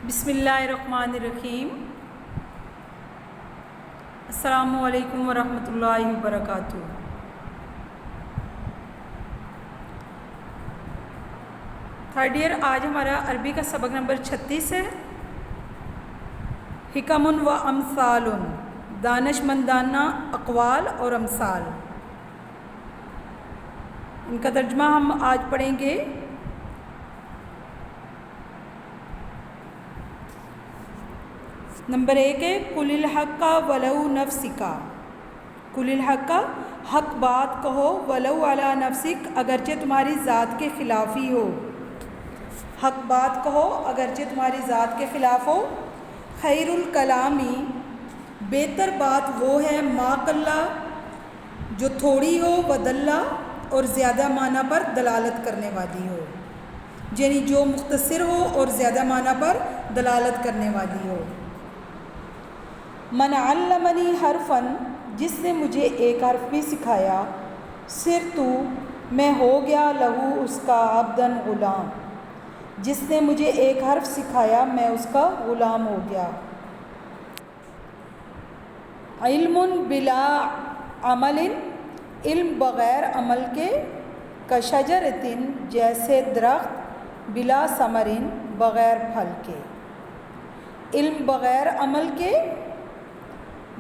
بسم اللہ الرحمن الرحیم۔ السلام علیکم ورحمۃ اللہ وبرکاتہ۔ تھرڈ ایئر، آج ہمارا عربی کا سبق نمبر 36 ہے۔ حکم و امثال، دانش مندانہ اقوال اور امثال۔ ان کا ترجمہ ہم آج پڑھیں گے۔ نمبر 1 ہے قل الحق ولو نفسک۔ قل الحق، حق بات کہو، ولو علی نفسک، اگرچہ تمہاری ذات کے خلاف ہی ہو۔ حق بات کہو اگرچہ تمہاری ذات کے خلاف ہو۔ خیر الکلامی، بہتر بات وہ ہے، ما قلّ، جو تھوڑی ہو، ودلّ، اور زیادہ معنی پر دلالت کرنے والی ہو، یعنی جو مختصر ہو اور زیادہ معنی پر دلالت کرنے والی ہو۔ من علمنی حرفاً، جس نے مجھے ایک حرف بھی سکھایا، صرت، میں ہو گیا، لہو، اس کا، عبداً، غلام۔ جس نے مجھے ایک حرف سکھایا میں اس کا غلام ہو گیا۔ علم بلا عمل، علم بغیر عمل کے، کشجرۃ، جیسے درخت، بلا ثمر، بغیر پھل کے۔ علم بغیر عمل کے،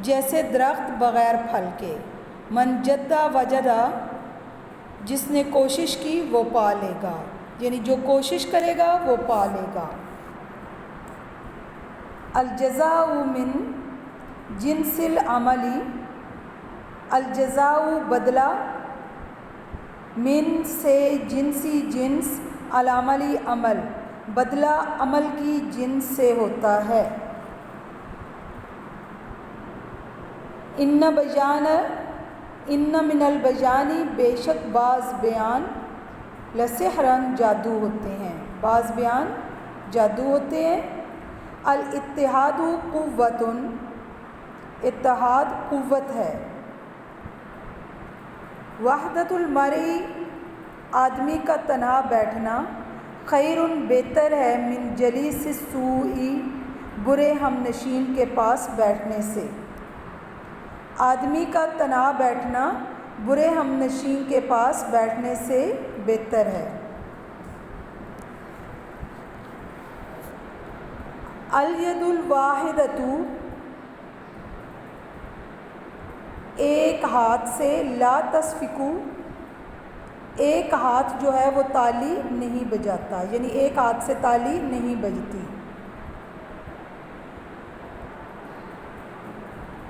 جیسے درخت بغیر پھل کے۔ من جد وجدہ، جس نے کوشش کی وہ پا لے گا، یعنی جو کوشش کرے گا وہ پا لے گا۔ الجزاء من جنس العمل، الجزاء بدلہ، من سے، جنسی جنس، العملی عمل، بدلہ عمل کی جنس سے ہوتا ہے۔ ان بیان، ان من البیان، بے شک بعض بیان، لسحرن، جادو ہوتے ہیں، بعض بیان جادو ہوتے ہیں۔ الاتحاد قوت، اتحاد قوت ہے۔ وحدت المرء، آدمی کا تنہا بیٹھنا، خیر، بہتر ہے، من جلیس السوء، برے ہم نشین کے پاس بیٹھنے سے۔ آدمی کا تنہا بیٹھنا برے ہم نشین کے پاس بیٹھنے سے بہتر ہے۔ الید الواحدۃ، ایک ہاتھ سے، لا تصفق، ایک ہاتھ جو ہے وہ تالی نہیں بجاتا، یعنی ایک ہاتھ سے تالی نہیں بجتی۔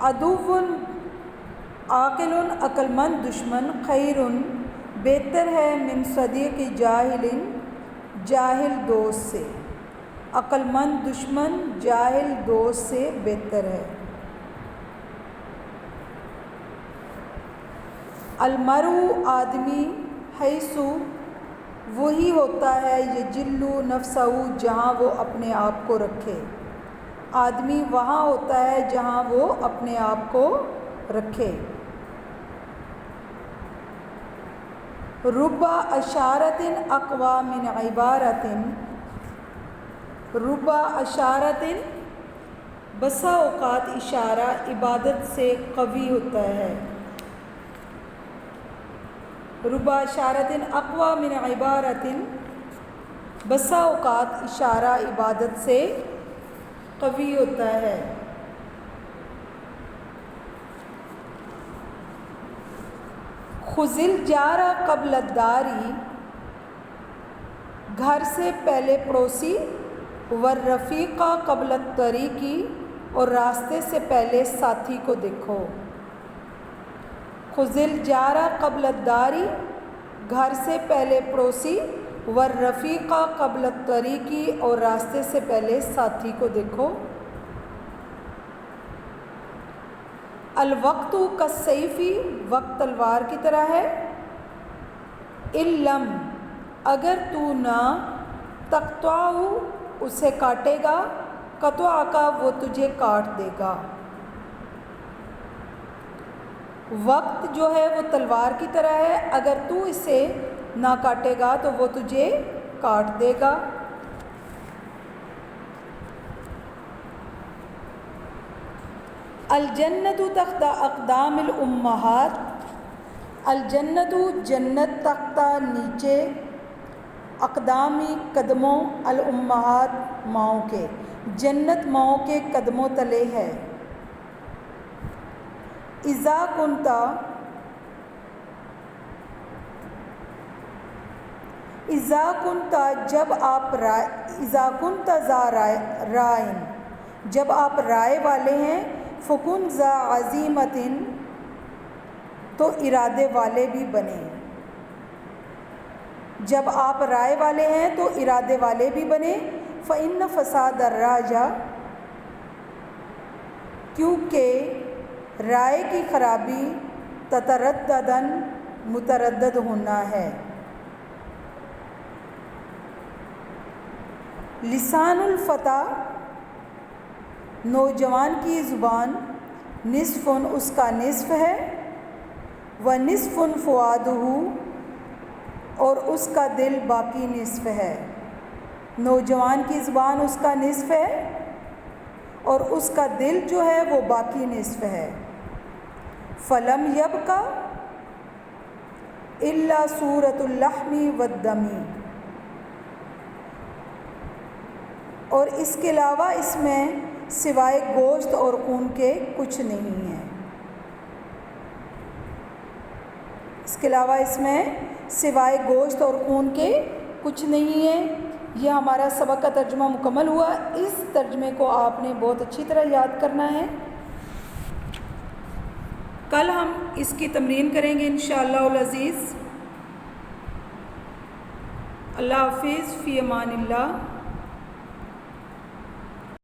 عدو عاقل، عقل مند دشمن، خیر، بہتر ہے، من صدیق جاہل، جاہل دوست سے۔ عقل مند دشمن جاہل دوست سے بہتر ہے۔ المرء، آدمی، حیث، وہی ہوتا ہے، یجل نفسہ، جہاں وہ اپنے آپ کو رکھے۔ آدمی وہاں ہوتا ہے جہاں وہ اپنے آپ کو رکھے۔ رب اشارۃ اقوی من عبارۃ، رب اشارۃ، بسا اوقات اشارہ عبادت سے قوی ہوتا ہے۔ رب اشارۃ اقوی من عبارۃ، بسا اوقات اشارہ عبادت سے قوی ہوتا ہے۔ خذ الجار قبل الدار، گھر سے پہلے پڑوسی، والرفیق قبل الطریق، اور راستے سے پہلے ساتھی کو دیکھو۔ خذ الجار قبل الدار، گھر سے پہلے پڑوسی، والرفیق قبل الطریق، اور راستے سے پہلے ساتھی کو دیکھو۔ الوقت کالسیف، وقت تلوار کی طرح ہے۔ ان لم، اگر تو نہ، تقطعہ، اسے کاٹے گا، قطعک، وہ تجھے کاٹ دے گا۔ وقت جو ہے وہ تلوار کی طرح ہے، اگر تو اسے نہ کاٹے گا تو وہ تجھے کاٹ دے گا۔ الجنت تحت اقدام الامہات، الجنت جنت تحت نیچے، اقدامی قدموں، الامہات ماؤں کے، جنت ماؤں کے قدموں تلے ہے۔ اذا کنت جب آپ اذا کنت ذا رائن جب آپ رائے والے ہیں، فکن ذا عزیمت تو ارادے والے بھی بنے، جب آپ رائے والے ہیں تو ارادے والے بھی بنے۔ فإن فساد الراجہ، کیونکہ رائے کی خرابی تترددن متردد ہونا ہے۔ لسان الفتیٰ، نوجوان کی زبان، نصف اس کا نصف ہے، ونصف فؤادہ، اور اس کا دل باقی نصف ہے۔ نوجوان کی زبان اس کا نصف ہے اور اس کا دل جو ہے وہ باقی نصف ہے۔ فلم یبقى الا صورۃ اللحم والدم، اور اس کے علاوہ اس میں سوائے گوشت اور خون کے کچھ نہیں ہے۔ اس کے علاوہ اس میں سوائے گوشت اور خون کے کچھ نہیں ہے۔ یہ ہمارا سبق کا ترجمہ مکمل ہوا۔ اس ترجمے کو آپ نے بہت اچھی طرح یاد کرنا ہے۔ کل ہم اس کی تمرین کریں گے انشاءاللہ العزیز۔ اللہ حافظ، فی امان اللہ۔